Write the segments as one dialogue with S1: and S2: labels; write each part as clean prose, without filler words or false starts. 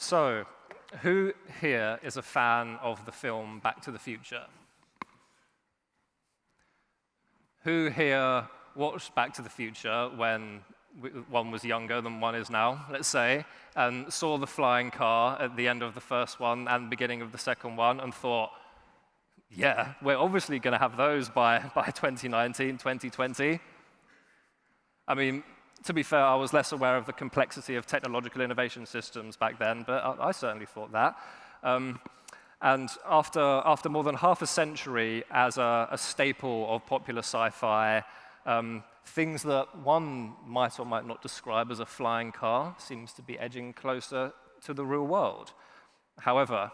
S1: So, who here is a fan of the film Back to the Future? Who here watched Back to the Future when one was younger than one is now, let's say, and saw the flying car at the end of the first one and beginning of the second one and thought, yeah, we're obviously going to have those by 2019, 2020? I mean, to be fair, I was less aware of the complexity of technological innovation systems back then, but I certainly thought that. And after more than half a century as a staple of popular sci-fi, things that one might or might not describe as a flying car seems to be edging closer to the real world. However,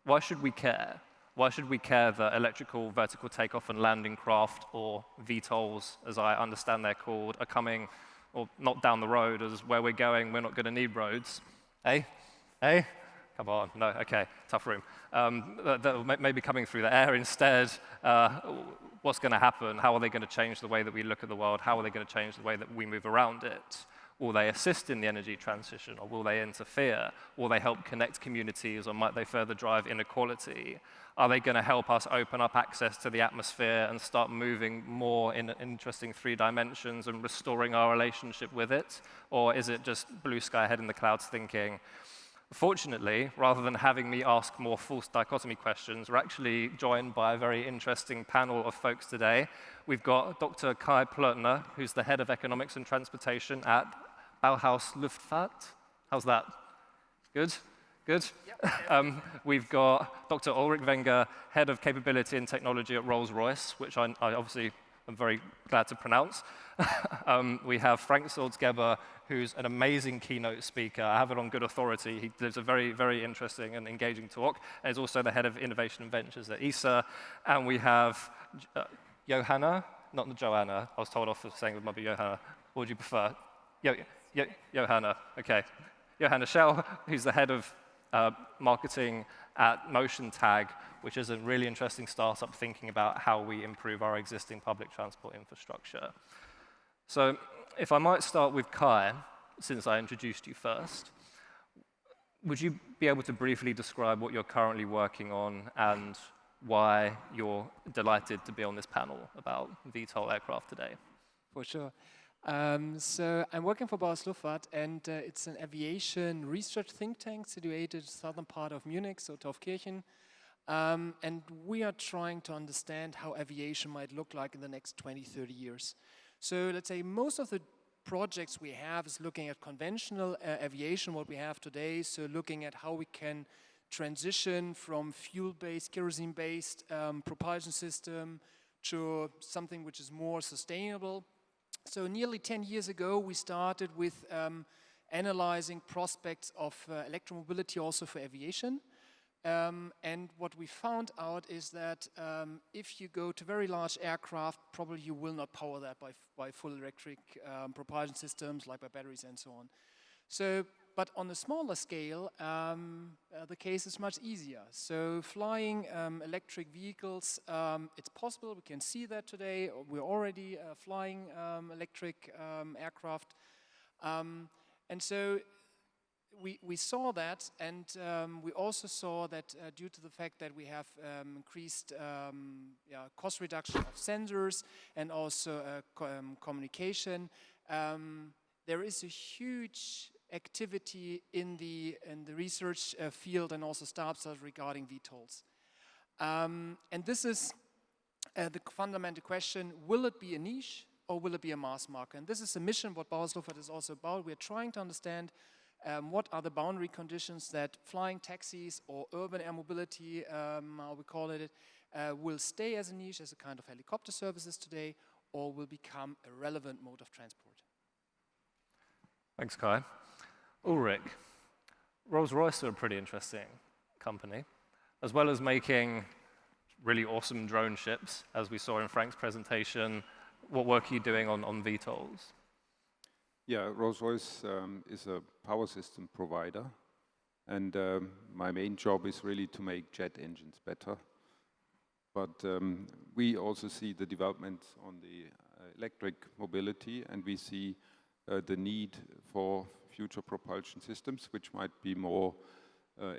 S1: why should we care? Why should we care that electrical vertical takeoff and landing craft, or VTOLs, as I understand they're called, are coming, or not down the road, as where we're going, we're not going to need roads? Eh? Come on, no, okay, tough room. That may be coming through the air instead. What's going to happen? How are they going to change the way that we look at the world? How are they going to change the way that we move around it? Will they assist in the energy transition, or will they interfere? Will they help connect communities, or might they further drive inequality? Are they going to help us open up access to the atmosphere and start moving more in interesting 3 dimensions and restoring our relationship with it? Or is it just blue sky head in the clouds thinking? Fortunately, rather than having me ask more false dichotomy questions, we're actually joined by a very interesting panel of folks today. We've got Dr. Kai Ploetner, who's the head of economics and transportation at Bauhaus Luftfahrt. How's that? Good? Good? Yep. We've got Dr. Ulrich Wenger, head of capability and technology at Rolls-Royce, which I obviously am very glad to pronounce. We have Frank Salzgeber, who's an amazing keynote speaker. I have it on good authority. He gives a very, very interesting and engaging talk. And he's also the head of innovation and ventures at ESA. And we have Johanna, not Joanna. I was told off for saying it might be Johanna. What would you prefer? Johanna, okay. Johanna Schelle, who's the head of marketing at MotionTag, which is a really interesting startup thinking about how we improve our existing public transport infrastructure. So if I might start with Kai, since I introduced you first, would you be able to briefly describe what you're currently working on and why you're delighted to be on this panel about VTOL aircraft today?
S2: For sure. So I'm working for Bauhaus Luftfahrt, and it's an aviation research think tank situated in the southern part of Munich, so Taufkirchen. And we are trying to understand how aviation might look like in the next 20, 30 years. So let's say most of the projects we have is looking at conventional aviation, what we have today, so looking at how we can transition from fuel-based, kerosene-based propulsion system to something which is more sustainable. So nearly 10 years ago, we started with analyzing prospects of electromobility also for aviation. And what we found out is that if you go to very large aircraft, probably you will not power that by full electric propulsion systems, like by batteries and so on. So, but on a smaller scale, the case is much easier. So flying electric vehicles, it's possible. We can see that today. We're already flying electric aircraft. And so we saw that, and we also saw that due to the fact that we have increased cost reduction of sensors and also communication, there is a huge activity in the research field and also startups regarding VTOLs. And this is the fundamental question: will it be a niche or will it be a mass market? And this is a mission what Bauhaus Luftfahrt is also about. We're trying to understand what are the boundary conditions that flying taxis or urban air mobility, how we call it, will stay as a niche, as a kind of helicopter services today, or will become a relevant mode of transport.
S1: Thanks, Kai. Ulrich, Rolls-Royce are a pretty interesting company. As well as making really awesome drone ships, as we saw in Frank's presentation, what work are you doing on VTOLs?
S3: Yeah, Rolls-Royce is a power system provider, and my main job is really to make jet engines better. But we also see the development on the electric mobility, and we see the need for future propulsion systems, which might be more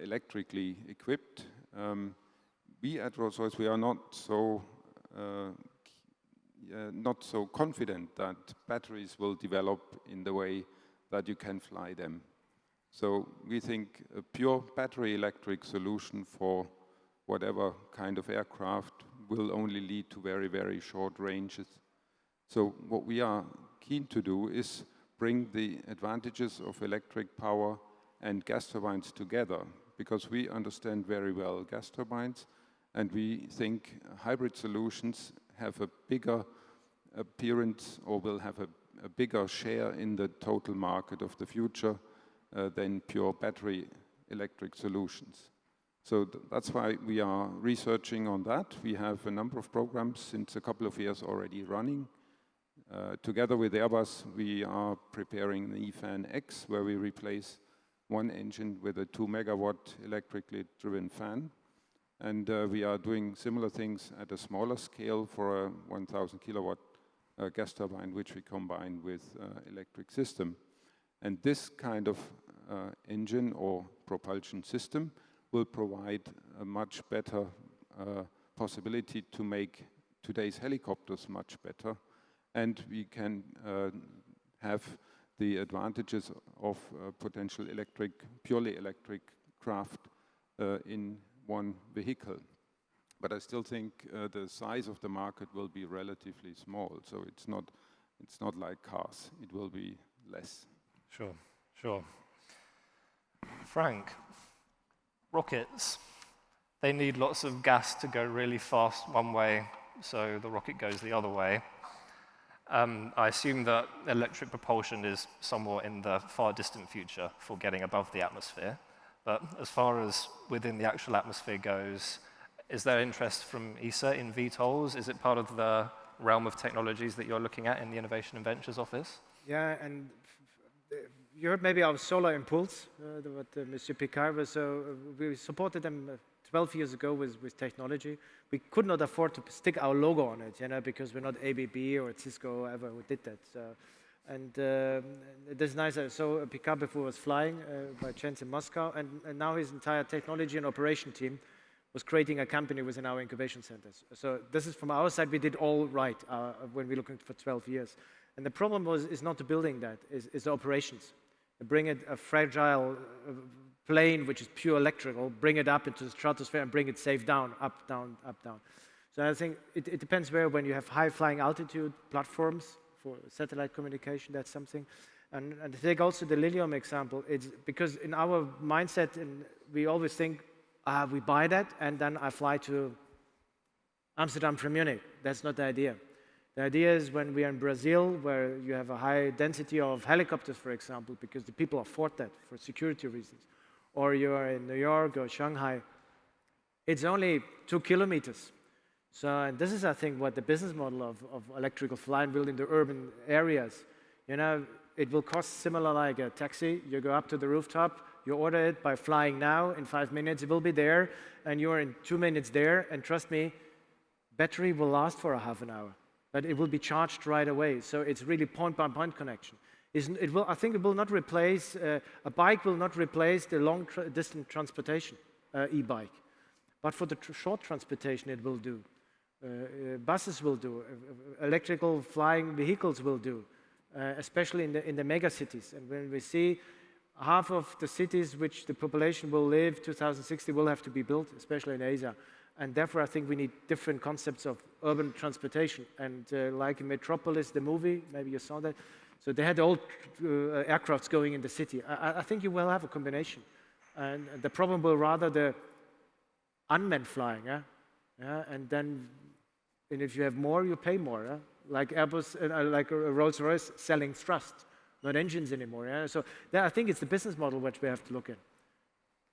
S3: electrically equipped. We at Rolls-Royce, we are not so confident that batteries will develop in the way that you can fly them. So we think a pure battery electric solution for whatever kind of aircraft will only lead to very, very short ranges. So what we are keen to do is bring the advantages of electric power and gas turbines together, because we understand very well gas turbines, and we think hybrid solutions have a bigger appearance or will have a bigger share in the total market of the future than pure battery electric solutions. So that's why we are researching on that. We have a number of programs since a couple of years already running. Together with Airbus, we are preparing the eFan X, where we replace one engine with a 2 megawatt electrically driven fan. And we are doing similar things at a smaller scale for a 1,000 kilowatt gas turbine, which we combine with electric system. And this kind of engine or propulsion system will provide a much better possibility to make today's helicopters much better. And we can have the advantages of potential electric, purely electric craft in one vehicle. But I still think the size of the market will be relatively small. So it's not like cars. It will be less.
S1: Sure, sure. Frank, rockets, they need lots of gas to go really fast one way, so the rocket goes the other way. I assume that electric propulsion is somewhat in the far distant future for getting above the atmosphere. But as far as within the actual atmosphere goes, is there interest from ESA in VTOLs? Is it part of the realm of technologies that you're looking at in the Innovation and Ventures Office?
S4: Yeah, and you heard maybe our solar impulse, what Monsieur Picard was. So we supported them 12 years ago with technology. We could not afford to stick our logo on it, because we're not ABB or Cisco or ever who did that. And that's nice. So Picard before was flying by chance in Moscow, and now his entire technology and operation team was creating a company within our incubation centers. So this is from our side, we did all right when we're looking for 12 years. And the problem is not the building that, is the operations. Bring it a fragile plane, which is pure electrical, bring it up into the stratosphere and bring it safe down, up, down, up, down. So I think it depends where, when you have high flying altitude platforms for satellite communication, that's something. And to take also the Lilium example, it's because in our mindset, we always think, we buy that and then I fly to Amsterdam from Munich. That's not the idea. The idea is when we are in Brazil, where you have a high density of helicopters, for example, because the people afford that for security reasons, or you are in New York or Shanghai, it's only 2 kilometers. So, and this is, I think, what the business model of electrical flying will in the urban areas. It will cost similar like a taxi. You go up to the rooftop, you order it by flying now, in 5 minutes it will be there, and you're in 2 minutes there, and trust me, battery will last for a half an hour. But it will be charged right away. So it's really point-by-point connection. I think it will not replace, a bike will not replace the long-distance transportation, e-bike. But for the short transportation, it will do. Buses will do. Electrical flying vehicles will do, especially in the mega cities. And when we see half of the cities which the population will live 2060 will have to be built, especially in Asia. And therefore, I think we need different concepts of urban transportation. And like in Metropolis, the movie, maybe you saw that. So they had old aircrafts going in the city. I think you will have a combination. And the problem will rather the unmanned flying. And then if you have more, you pay more. Like Airbus, like Rolls-Royce selling thrust, not engines anymore. So I think it's the business model which we have to look at.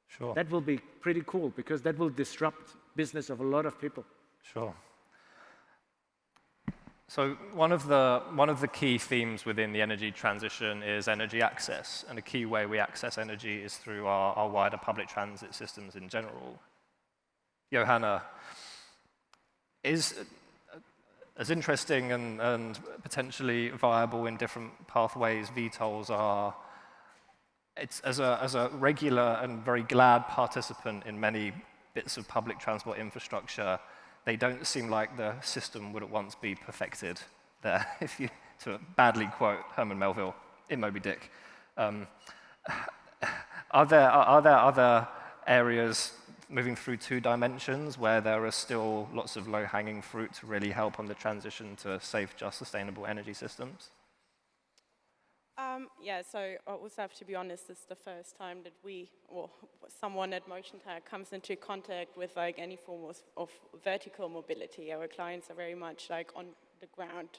S1: Sure.
S4: That will be pretty cool because that will disrupt business of a lot of people.
S1: Sure. So one of the key themes within the energy transition is energy access, and a key way we access energy is through our wider public transit systems in general. Johanna, as interesting and potentially viable in different pathways VTOLs are, it's as a regular and very glad participant in many bits of public transport infrastructure, they don't seem like the system would at once be perfected there, if you to badly quote Herman Melville in Moby Dick. Are there other areas moving through 2 dimensions where there are still lots of low-hanging fruit to really help on the transition to safe, just, sustainable energy systems?
S5: Yeah, so I also have to be honest, this is the first time that we, or someone at MotionTag comes into contact with like any form of vertical mobility. Our clients are very much like on the ground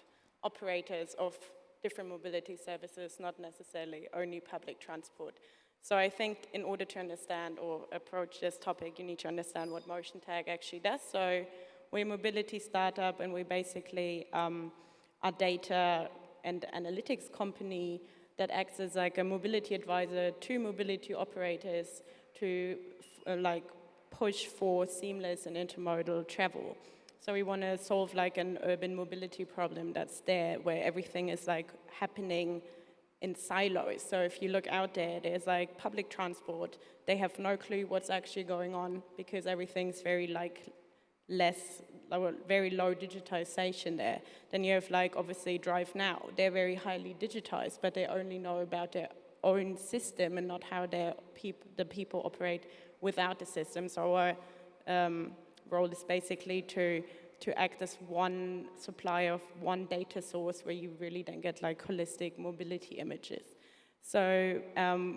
S5: operators of different mobility services, not necessarily only public transport. So I think in order to understand or approach this topic, you need to understand what MotionTag actually does. So we're a mobility startup, and we basically are data and analytics company that acts as like a mobility advisor to mobility operators to like push for seamless and intermodal travel. So we want to solve like an urban mobility problem that's there, where everything is like happening in silos. So if you look out there, there's like public transport. They have no clue what's actually going on because everything's very like very low digitization there. Then you have like obviously Drive Now. They're very highly digitized, but they only know about their own system and not how the people operate without the system. So our role is basically to act as one supplier of one data source where you really then get like holistic mobility images. So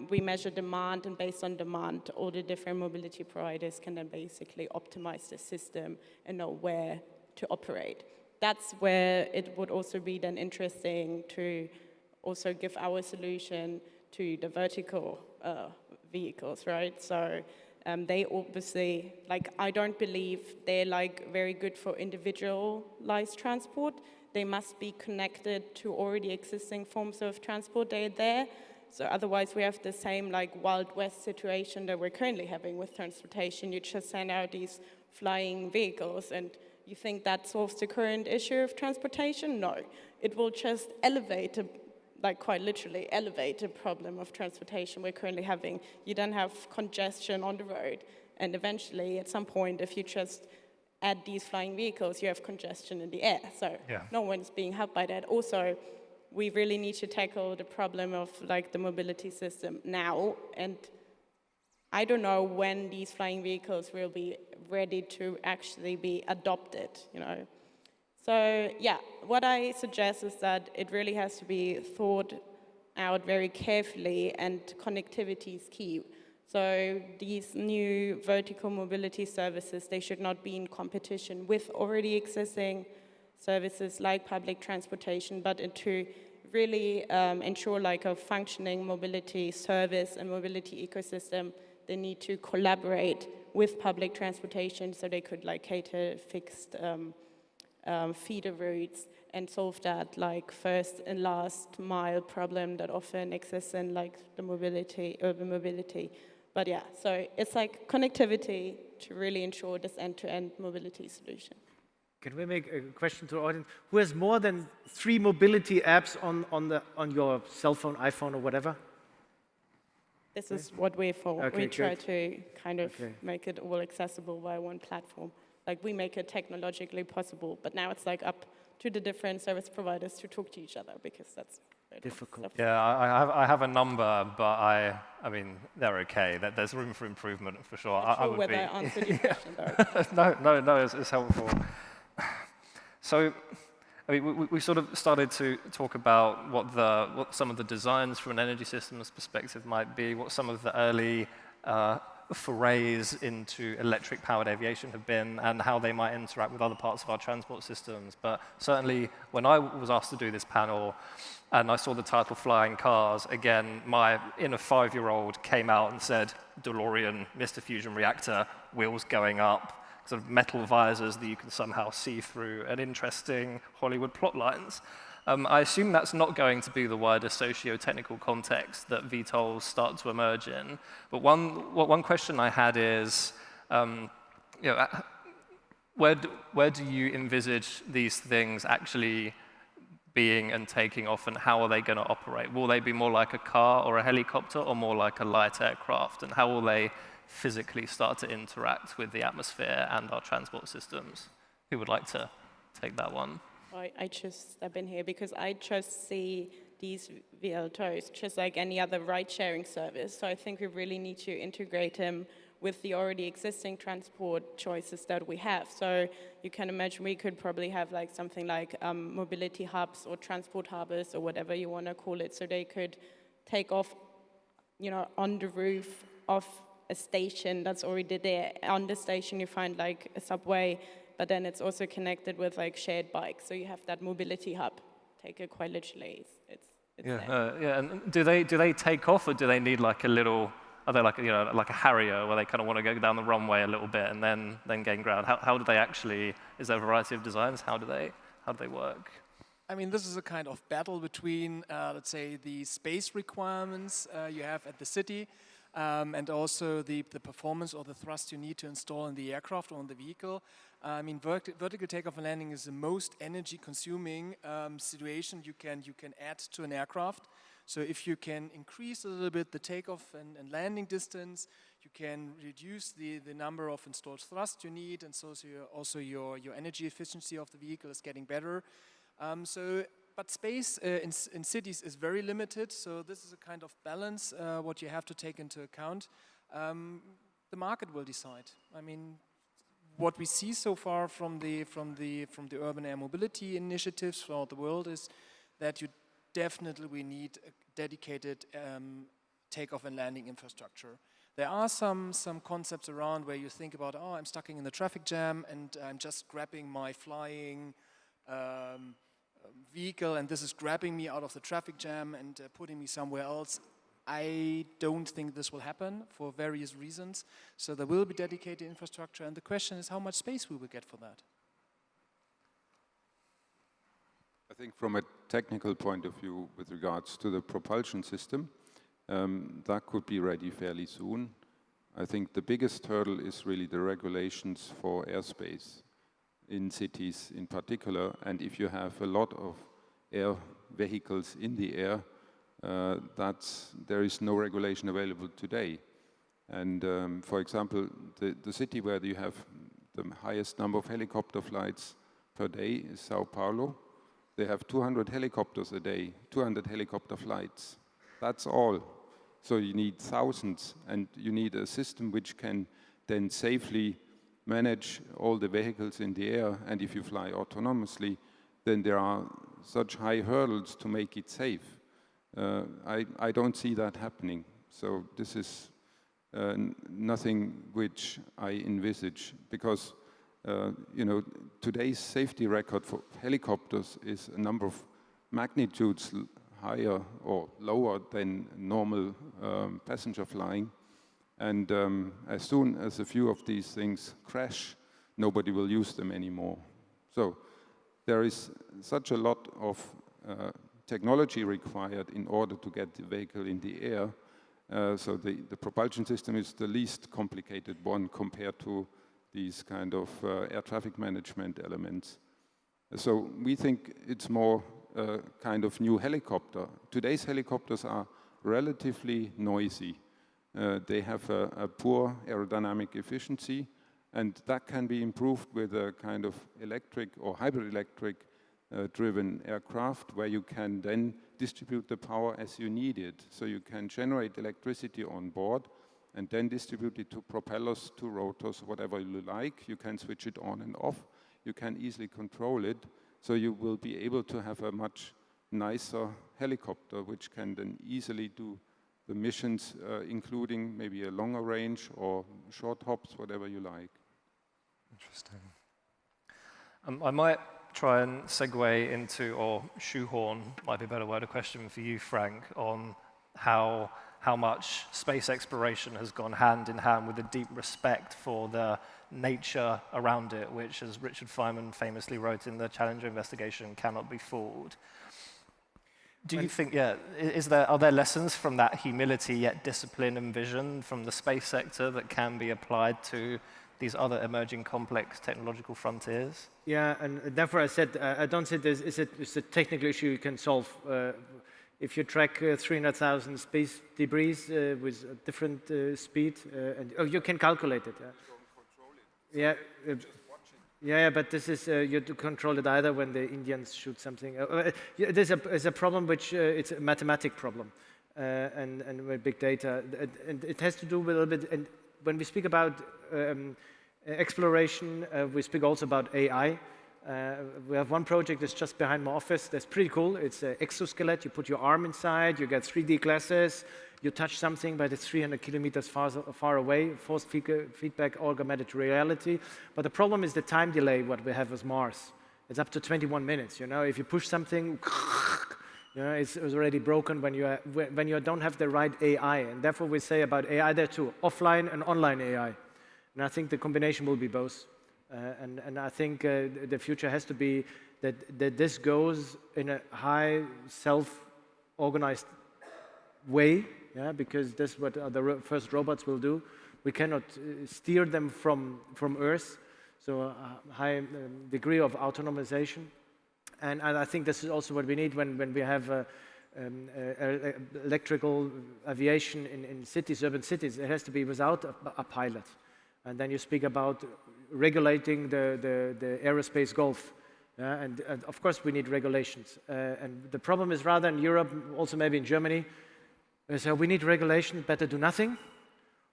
S5: we measure demand, and based on demand, all the different mobility providers can then basically optimize the system and know where to operate. That's where it would also be then interesting to also give our solution to the vertical vehicles, right? So they obviously, like, I don't believe they're like very good for individualized transport. They must be connected to already existing forms of transport. They're there. So otherwise we have the same like Wild West situation that we're currently having with transportation. You just send out these flying vehicles, and you think that solves the current issue of transportation? No. It will just elevate, like quite literally elevate the problem of transportation we're currently having. You then have congestion on the road, and eventually at some point, if you just add these flying vehicles, you have congestion in the air. So no one's being helped by that. Also, we really need to tackle the problem of like the mobility system now, and I don't know when these flying vehicles will be ready to actually be adopted, you know. So yeah, what I suggest is that it really has to be thought out very carefully, and connectivity is key. So these new vertical mobility services, they should not be in competition with already existing services like public transportation, but to really ensure like a functioning mobility service and mobility ecosystem, they need to collaborate with public transportation so they could like cater fixed feeder routes and solve that like first and last mile problem that often exists in like the mobility, urban mobility. But yeah, so it's like connectivity to really ensure this end-to-end mobility solution.
S4: Can we make a question to the audience? Who has more than 3 mobility apps on your cell phone, iPhone, or whatever?
S5: This is what we're for.
S4: Okay,
S5: we try
S4: good.
S5: to kind of make it all accessible via one platform. Like we make it technologically possible, but now it's like up to the different service providers to talk to each other, because that's very
S4: difficult.
S1: Yeah, I have a number, but I mean, they're okay. There's room for improvement for sure.
S5: Not sure whether I answered your question though.
S1: No, it's helpful. So, I mean, we sort of started to talk about what some of the designs from an energy systems perspective might be, what some of the early forays into electric-powered aviation have been, and how they might interact with other parts of our transport systems. But certainly, when I was asked to do this panel, and I saw the title Flying Cars, again, my inner 5-year-old came out and said, DeLorean, Mr. Fusion Reactor, wheels going up, sort of metal visors that you can somehow see through, and interesting Hollywood plot lines. I assume that's not going to be the wider socio-technical context that VTOLs start to emerge in. But one question I had is, you know, where do you envisage these things actually being and taking off, and how are they going to operate? Will they be more like a car or a helicopter, or more like a light aircraft? And how will they physically start to interact with the atmosphere and our transport systems? Who would like to take that one?
S5: I just step in here because I just see these VTOLs just like any other ride-sharing service. So I think we really need to integrate them with the already existing transport choices that we have. So you can imagine we could probably have like something like mobility hubs or transport harbors or whatever you want to call it. So they could take off, you know, on the roof of a station that's already there. On the station you find like a subway, but then it's also connected with like shared bikes. So you have that mobility hub. Take it quite literally. It's there.
S1: Yeah. And do they take off, or do they need like a little? Are they like, you know, like a Harrier where they kind of want to go down the runway a little bit and then gain ground? How do they actually? Is there a variety of designs? How do they work?
S2: I mean, this is a kind of battle between, let's say, the space requirements you have at the city, and also the performance or the thrust you need to install in the aircraft or in the vehicle. I mean, vertical takeoff and landing is the most energy-consuming situation you can add to an aircraft. So if you can increase a little bit the takeoff and landing distance, you can reduce the number of installed thrust you need, and so also your energy efficiency of the vehicle is getting better. But space in cities is very limited, so this is a kind of balance what you have to take into account. The market will decide. I mean, what we see so far from the urban air mobility initiatives throughout the world is that we need a dedicated takeoff and landing infrastructure. There are some concepts around where you think about, oh, I'm stuck in the traffic jam and I'm just grabbing my flying vehicle, and this is grabbing me out of the traffic jam and putting me somewhere else. I don't think this will happen for various reasons. So there will be dedicated infrastructure, and the question is how much space we will get for that.
S3: I think from a technical point of view with regards to the propulsion system, that could be ready fairly soon. I think the biggest hurdle is really the regulations for airspace in cities in particular, and if you have a lot of air vehicles in the air, there is no regulation available today. And for example, the city where you have the highest number of helicopter flights per day is Sao Paulo. They have 200 helicopters a day, 200 helicopter flights. That's all. So you need thousands, and you need a system which can then safely manage all the vehicles in the air. And if you fly autonomously, then there are such high hurdles to make it safe. I don't see that happening. So this is nothing which I envisage, because you know, today's safety record for helicopters is a number of magnitudes higher or lower than normal passenger flying. And as soon as a few of these things crash, nobody will use them anymore. So there is such a lot of technology required in order to get the vehicle in the air. So the propulsion system is the least complicated one compared to these kind of air traffic management elements. So we think it's more kind of new helicopter. Today's helicopters are relatively noisy. They have a poor aerodynamic efficiency, and that can be improved with a kind of electric or hybrid electric driven aircraft, where you can then distribute the power as you need it. So you can generate electricity on board and then distribute it to propellers, to rotors, whatever you like. You can switch it on and off. You can easily control it. So you will be able to have a much nicer helicopter, which can then easily do the missions, including maybe a longer range or short hops, whatever you like.
S1: Interesting. I might try and segue into, or shoehorn, might be a better word, a question for you, Frank, on how much space exploration has gone hand in hand with a deep respect for the nature around it, which, as Richard Feynman famously wrote in the Challenger investigation, cannot be fooled. Do you think, are there lessons from that humility yet discipline and vision from the space sector that can be applied to these other emerging complex technological frontiers?
S4: Yeah, and therefore I said, I don't say this is a technical issue you can solve. If you track 300,000 space debris with a different speed, and you can calculate it. Yeah, yeah, but this is you to control it either when the Indians shoot something. There's a problem which it's a mathematic problem, and with big data, and it has to do with a little bit. And when we speak about exploration, we speak also about AI. We have one project that's just behind my office that's pretty cool. It's an exoskeleton. You put your arm inside, you get 3D glasses, you touch something, but it's 300 kilometers far away, force feedback, augmented reality. But the problem is the time delay, what we have with Mars. It's up to 21 minutes, you know. If you push something, you know, it's already broken when you don't have the right AI. And therefore we say about AI there too, offline and online AI. And I think the combination will be both. And I think the future has to be that this goes in a high self-organized way, yeah, because this is what the first robots will do. We cannot steer them from Earth, so a high degree of autonomization. And I think this is also what we need when we have electrical aviation in cities, urban cities. It has to be without a pilot. And then you speak about regulating the aerospace gulf. And of course we need regulations. And the problem is rather in Europe, also maybe in Germany, so we need regulation, better do nothing.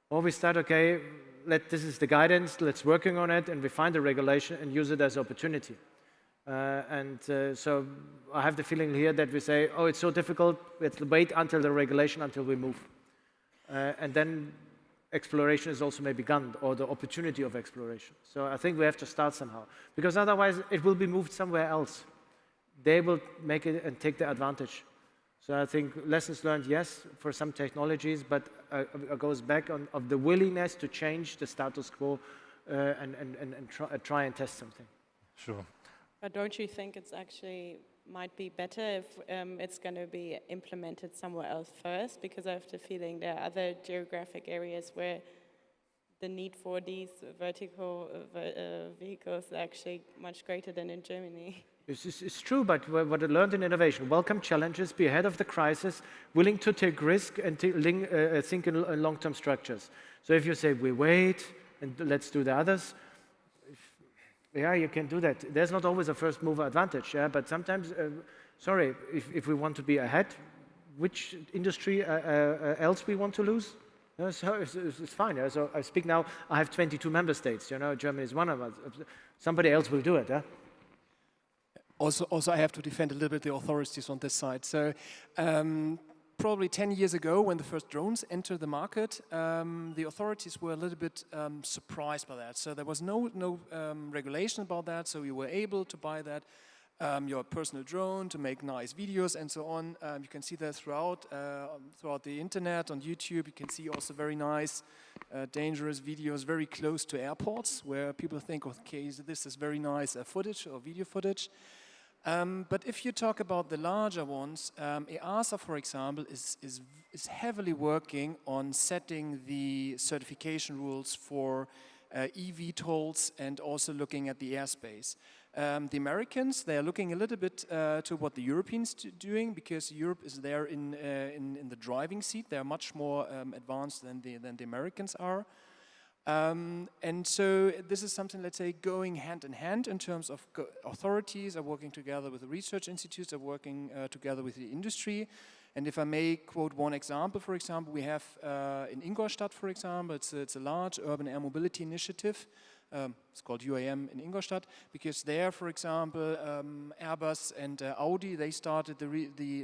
S4: Or we start, okay, this is the guidance, let's working on it, and we find the regulation and use it as opportunity. So I have the feeling here that we say, oh, it's so difficult, let's wait until the regulation, until we move. And then exploration is also maybe gone, or the opportunity of exploration. So I think we have to start somehow, because otherwise it will be moved somewhere else. They will make it and take the advantage. So I think lessons learned, yes, for some technologies, but it goes back of the willingness to change the status quo and try and test something.
S1: Sure.
S5: But don't you think it's actually might be better if it's going to be implemented somewhere else first? Because I have the feeling there are other geographic areas where the need for these vertical vehicles is actually much greater than in Germany.
S4: It's true, but what I learned in innovation, welcome challenges, be ahead of the crisis, willing to take risk and think in long-term structures. So if you say, we wait and let's do the others, yeah, you can do that. There's not always a first mover advantage, yeah, but sometimes, sorry, if we want to be ahead, which industry else we want to lose? So it's fine. Yeah? So I speak now, I have 22 member states, you know, Germany is one of us. Somebody else will do it, yeah?
S2: Also, I have to defend a little bit the authorities on this side. So probably 10 years ago, when the first drones entered the market, the authorities were a little bit surprised by that. So there was no regulation about that, so you were able to buy that, your personal drone, to make nice videos and so on. You can see that throughout the internet, on YouTube. You can see also very nice, dangerous videos very close to airports, where people think, okay, this is very nice footage or video footage. But if you talk about the larger ones, EASA, for example, is heavily working on setting the certification rules for eVTOLs and also looking at the airspace. The Americans, they are looking a little bit to what the Europeans are doing, because Europe is there in the driving seat. They are much more advanced than the Americans are. And so this is something, let's say, going hand in hand in terms of authorities are working together with the research institutes, are working together with the industry. And if I may quote one example, for example, we have in Ingolstadt, for example, it's a large urban air mobility initiative. It's called UAM in Ingolstadt, because there, for example, Airbus and Audi, they started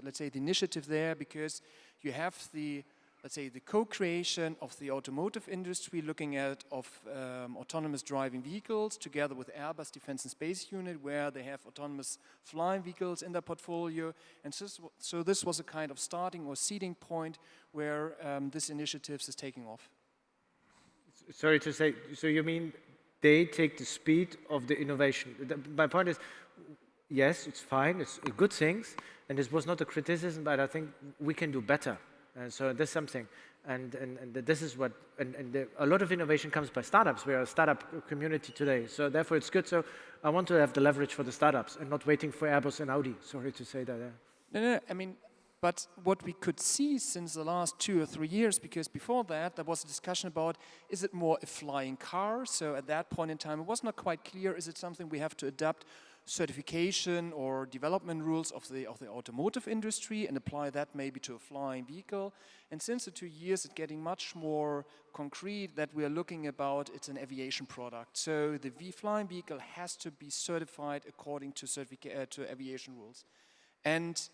S2: let's say the initiative there, because you have the, let's say, the co-creation of the automotive industry looking at autonomous driving vehicles together with Airbus Defence and Space Unit, where they have autonomous flying vehicles in their portfolio. And so this was a kind of starting or seeding point where this initiative is taking off.
S4: Sorry to say, so you mean they take the speed of the innovation? My point is, yes, it's fine, it's good things, and this was not a criticism, but I think we can do better. So that's something. And this is what, a lot of innovation comes by startups. We are a startup community today. So therefore it's good. So I want to have the leverage for the startups and not waiting for Airbus and Audi. Sorry to say that.
S2: No, I mean, but what we could see since the last 2 or 3 years, because before that there was a discussion about, is it more a flying car? So at that point in time it was not quite clear, is it something we have to adapt certification or development rules of the automotive industry and apply that maybe to a flying vehicle? And since the 2 years it's getting much more concrete that we are looking about, it's an aviation product. So the flying vehicle has to be certified according to aviation rules. And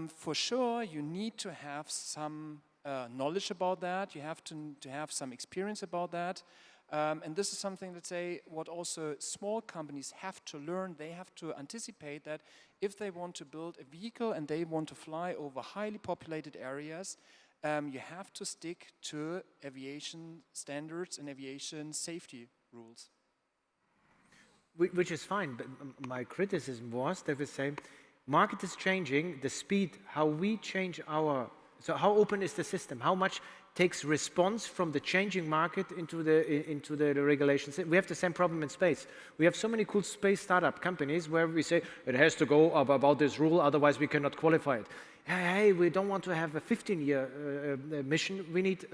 S2: for sure, you need to have some knowledge about that. You have to have some experience about that. And this is something that what also small companies have to learn. They have to anticipate that if they want to build a vehicle and they want to fly over highly populated areas, you have to stick to aviation standards and aviation safety rules.
S4: Which is fine, but my criticism was that we say, market is changing, the speed, how we change so how open is the system? How much takes response from the changing market into the regulations? We have the same problem in space. We have so many cool space startup companies where we say, it has to go about this rule, otherwise we cannot qualify it. Hey, we don't want to have a 15-year mission. We need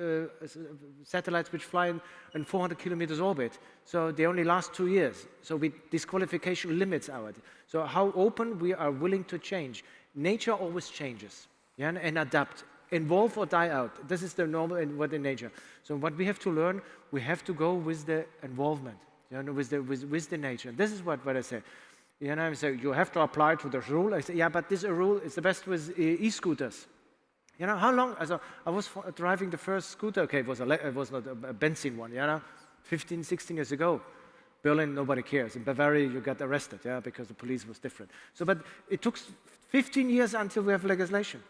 S4: satellites which fly in 400 kilometers orbit. So they only last 2 years. So disqualification limits our. So how open we are willing to change. Nature always changes, yeah, and adapt. Involve or die out. This is the normal in nature. So what we have to learn, we have to go with the involvement, you know, with the nature. This is what I say. You know, so you have to apply to the rule. I say, yeah, but this rule is the best with e-scooters. You know, how long? I was driving the first scooter. Okay, it was not a benzene one. You know, 15, 16 years ago. Berlin, nobody cares. In Bavaria, you got arrested, yeah, because the police was different. So, but it took 15 years until we have legislation.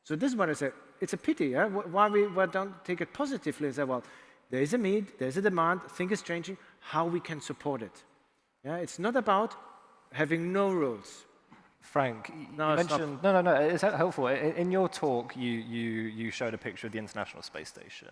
S4: So this is what I said. It's a pity, yeah? Why don't take it positively and say, well, there is a need, there's a demand, things is changing, how we can support it. Yeah, it's not about having no rules.
S1: Frank, you mentioned, no, it's helpful. In your talk, you showed a picture of the International Space Station.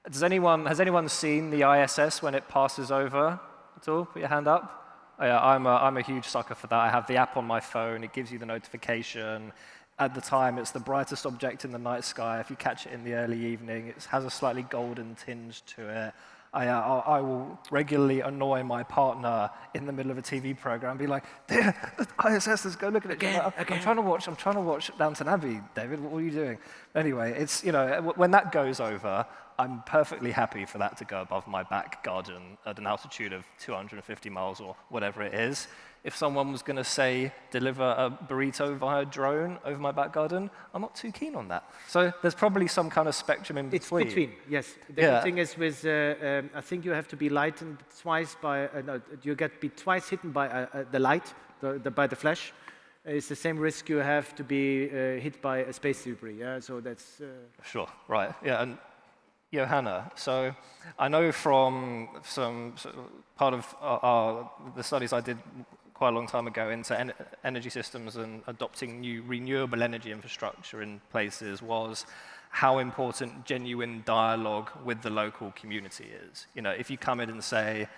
S1: Has anyone seen the ISS when it passes over at all? Put your hand up. Oh, yeah, I'm a huge sucker for that. I have the app on my phone. It gives you the notification. At the time, it's the brightest object in the night sky. If you catch it in the early evening, it has a slightly golden tinge to it. I will regularly annoy my partner in the middle of a TV program and be like, "There, the ISS, let's go look at it."
S4: Again.
S1: I'm trying to watch Downton Abbey, David. What are you doing? Anyway, it's, you know, when that goes over, I'm perfectly happy for that to go above my back garden at an altitude of 250 miles or whatever it is. If someone was going to say, deliver a burrito via drone over my back garden, I'm not too keen on that. So there's probably some kind of spectrum in between.
S4: It's between, yes. The thing is with, I think you have to be lightened twice by, you be twice hit by the light, by the flash. It's the same risk you have to be hit by a space debris, yeah? So that's...
S1: Sure, right, yeah. And Johanna, so I know from part of the studies I did quite a long time ago into energy systems and adopting new renewable energy infrastructure in places was how important genuine dialogue with the local community is. You know, if you come in and say,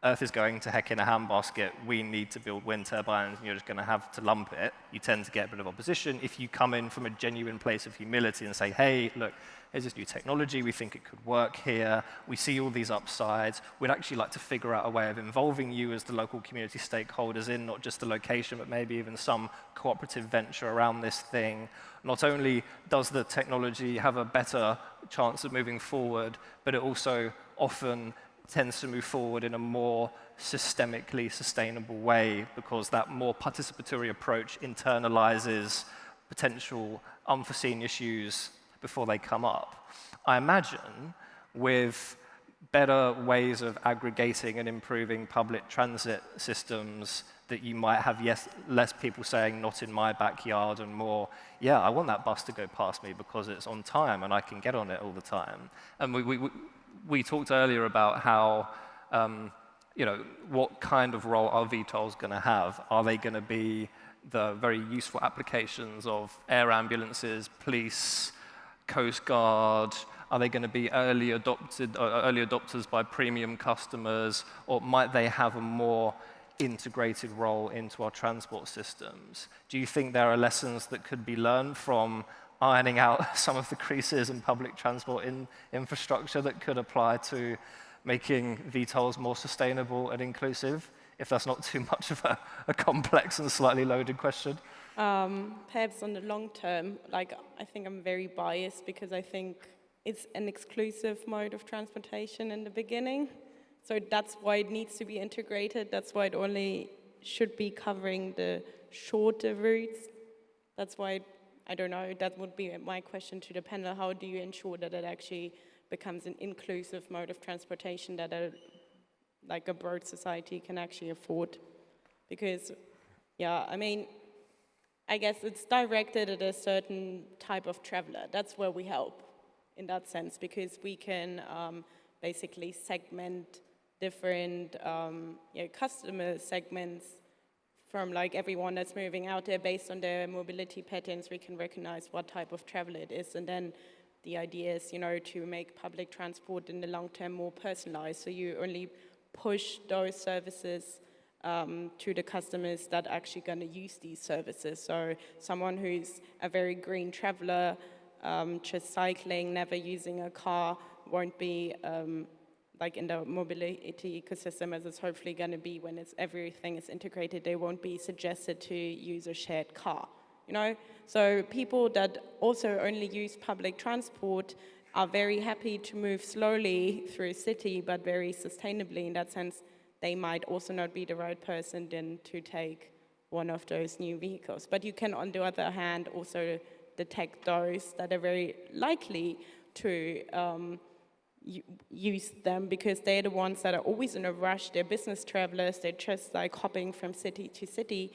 S1: Earth is going to heck in a handbasket, we need to build wind turbines, and you're just going to have to lump it, you tend to get a bit of opposition. If you come in from a genuine place of humility and say, hey, look, here's this new technology, we think it could work here, we see all these upsides, we'd actually like to figure out a way of involving you as the local community stakeholders in not just the location, but maybe even some cooperative venture around this thing. Not only does the technology have a better chance of moving forward, but it also often tends to move forward in a more systemically sustainable way because that more participatory approach internalizes potential unforeseen issues before they come up. I imagine with better ways of aggregating and improving public transit systems that you might have less people saying, not in my backyard, and more, yeah, I want that bus to go past me because it's on time and I can get on it all the time. And we talked earlier about how, you know, what kind of role are VTOLs going to have? Are they going to be the very useful applications of air ambulances, police, Coast Guard? Are they going to be early adopters by premium customers, or might they have a more integrated role into our transport systems? Do you think there are lessons that could be learned from ironing out some of the creases in public transport infrastructure that could apply to making VTOLs more sustainable and inclusive, if that's not too much of a complex and slightly loaded question?
S5: Perhaps on the long term, like, I think I'm very biased because I think it's an exclusive mode of transportation in the beginning. So that's why it needs to be integrated. That's why it only should be covering the shorter routes. That's why, I don't know, that would be my question to the panel. How do you ensure that it actually becomes an inclusive mode of transportation that like a broad society can actually afford? Because, yeah, I mean, I guess it's directed at a certain type of traveler. That's where we help in that sense, because we can basically segment different customer segments from like everyone that's moving out there based on their mobility patterns. We can recognize what type of traveler it is, and then the idea is, you know, to make public transport in the long term more personalized. So you only push those services to the customers that are actually going to use these services. So someone who's a very green traveler, just cycling, never using a car, won't be like in the mobility ecosystem as it's hopefully going to be when everything is integrated. They won't be suggested to use a shared car, you know? So people that also only use public transport are very happy to move slowly through a city, but very sustainably. In that sense, they might also not be the right person then to take one of those new vehicles. But you can, on the other hand, also detect those that are very likely to use them because they're the ones that are always in a rush. They're business travelers. They're just like hopping from city to city.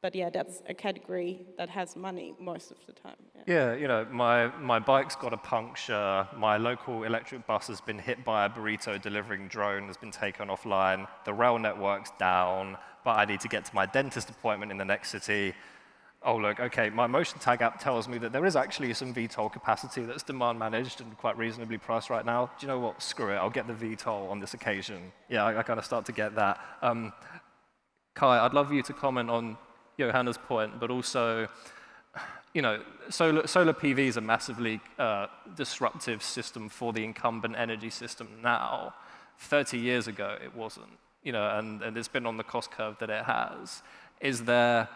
S5: But yeah, that's a category that has money most of the time.
S1: Yeah, you know, my bike's got a puncture, my local electric bus has been hit by a burrito delivering drone, has been taken offline, the rail network's down, but I need to get to my dentist appointment in the next city. Oh, look, okay, my MotionTag app tells me that there is actually some VTOL capacity that's demand managed and quite reasonably priced right now. Do you know what? Screw it, I'll get the VTOL on this occasion. Yeah, I kind of start to get that. Kai, I'd love you to comment on Johanna's point, but also, you know, solar PV is a massively disruptive system for the incumbent energy system now. 30 years ago, it wasn't, you know, and it's been on the cost curve that it has. Is there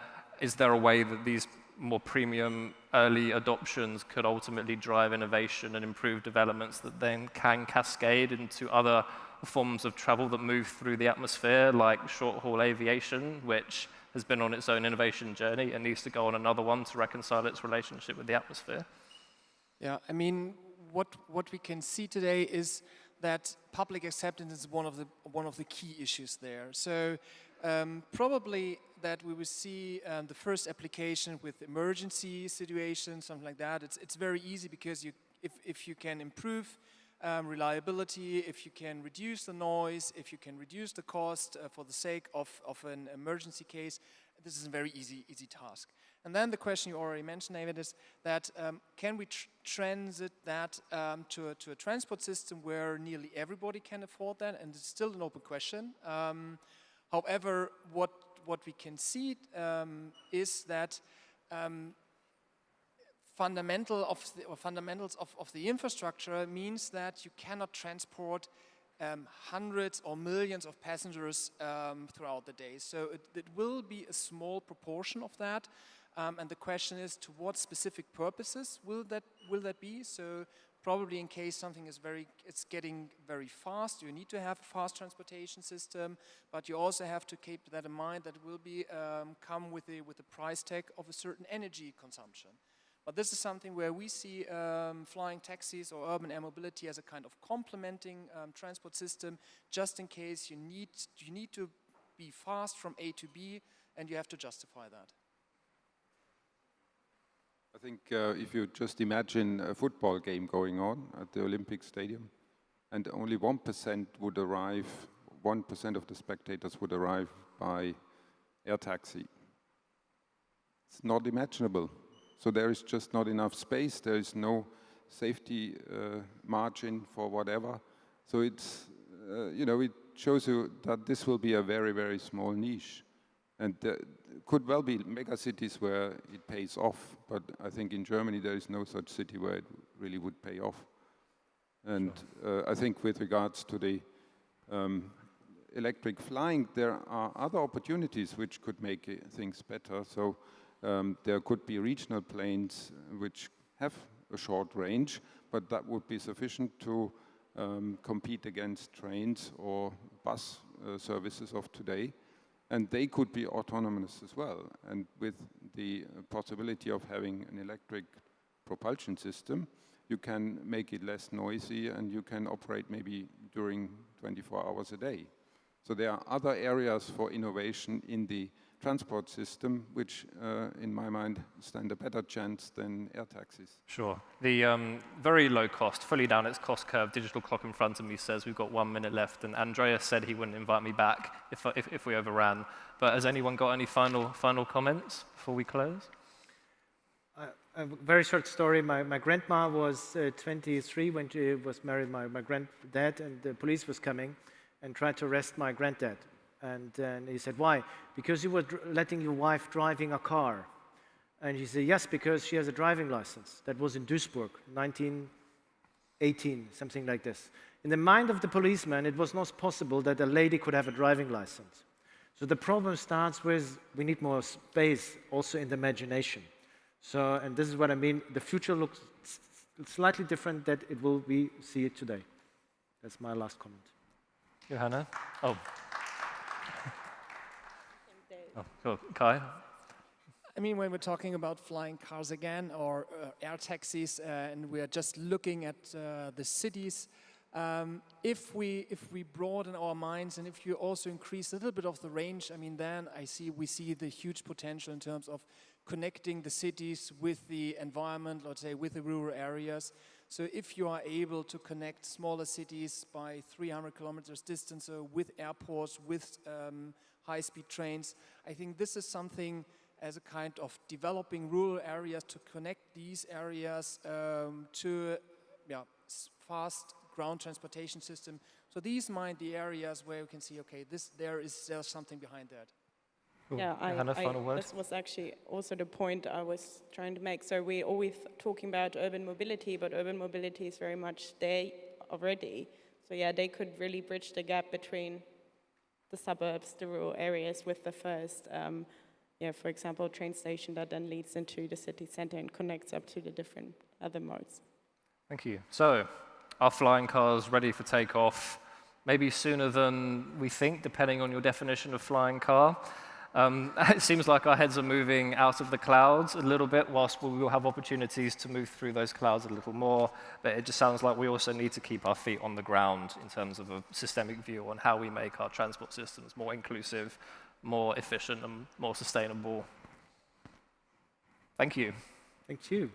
S1: a way that these more premium early adoptions could ultimately drive innovation and improve developments that then can cascade into other forms of travel that move through the atmosphere, like short-haul aviation, which has been on its own innovation journey and needs to go on another one to reconcile its relationship with the atmosphere?
S2: Yeah, I mean, what we can see today is that public acceptance is one of the key issues there. So probably that we will see the first application with emergency situations, something like that. It's very easy because if you can improve reliability, if you can reduce the noise, if you can reduce the cost for the sake of an emergency case, this is a very easy task. And then the question you already mentioned, David, is that can we transit that to a transport system where nearly everybody can afford that? And it's still an open question. However, what we can see is that fundamentals of the infrastructure means that you cannot transport hundreds or millions of passengers throughout the day. So it will be a small proportion of that. And the question is, to what specific purposes will that be? So probably in case something it's getting very fast, you need to have a fast transportation system, but you also have to keep that in mind that it will be come with a price tag of a certain energy consumption. But this is something where we see flying taxis or urban air mobility as a kind of complementing transport system, just in case you need to be fast from A to B, and you have to justify that.
S3: I think if you just imagine a football game going on at the Olympic Stadium, and only 1% would arrive, 1% of the spectators would arrive by air taxi. It's not imaginable. So there is just not enough space. There is no safety margin for whatever. So it's, it shows you that this will be a very, very small niche. And there could well be megacities where it pays off, but I think in Germany there is no such city where it really would pay off. And I think with regards to the electric flying, there are other opportunities which could make things better. So there could be regional planes which have a short range, but that would be sufficient to compete against trains or bus services of today. And they could be autonomous as well. And with the possibility of having an electric propulsion system, you can make it less noisy and you can operate maybe during 24 hours a day. So there are other areas for innovation in the transport system, which in my mind stand a better chance than air taxis.
S1: Sure. The very low cost, fully down its cost curve, digital clock in front of me says we've got 1 minute left, and Andreas said he wouldn't invite me back if we overran. But has anyone got any final comments before we close?
S4: A very short story. My grandma was 23 when she was married my granddad, and the police was coming and tried to arrest my granddad. And then he said, why? Because you were letting your wife driving a car. And he said, yes, because she has a driving license. That was in Duisburg, 1918, something like this. In the mind of the policeman, it was not possible that a lady could have a driving license. So the problem starts with, we need more space also in the imagination. So, and this is what I mean, the future looks slightly different than it will be see it today. That's my last comment.
S1: Johanna? Oh, cool. Kai?
S2: I mean, when we're talking about flying cars again, or air taxis, and we are just looking at the cities, if we broaden our minds and if you also increase a little bit of the range, I mean, then we see the huge potential in terms of connecting the cities with the environment, let's say, with the rural areas. So if you are able to connect smaller cities by 300 kilometers distance, with airports, with high-speed trains, I think this is something as a kind of developing rural areas to connect these areas to fast ground transportation system. So these might be the areas where you can see, okay, there's something behind that.
S1: Cool.
S5: Yeah,
S1: Johanna, final word?
S5: This was actually also the point I was trying to make. So we're always talking about urban mobility, but urban mobility is very much there already. So yeah, they could really bridge the gap between the suburbs, the rural areas with the first, for example, train station that then leads into the city center and connects up to the different other modes.
S1: Thank you. So, are flying cars ready for takeoff? Maybe sooner than we think, depending on your definition of flying car. It seems like our heads are moving out of the clouds a little bit, whilst we will have opportunities to move through those clouds a little more. But it just sounds like we also need to keep our feet on the ground in terms of a systemic view on how we make our transport systems more inclusive, more efficient, and more sustainable. Thank you.
S4: Thank you.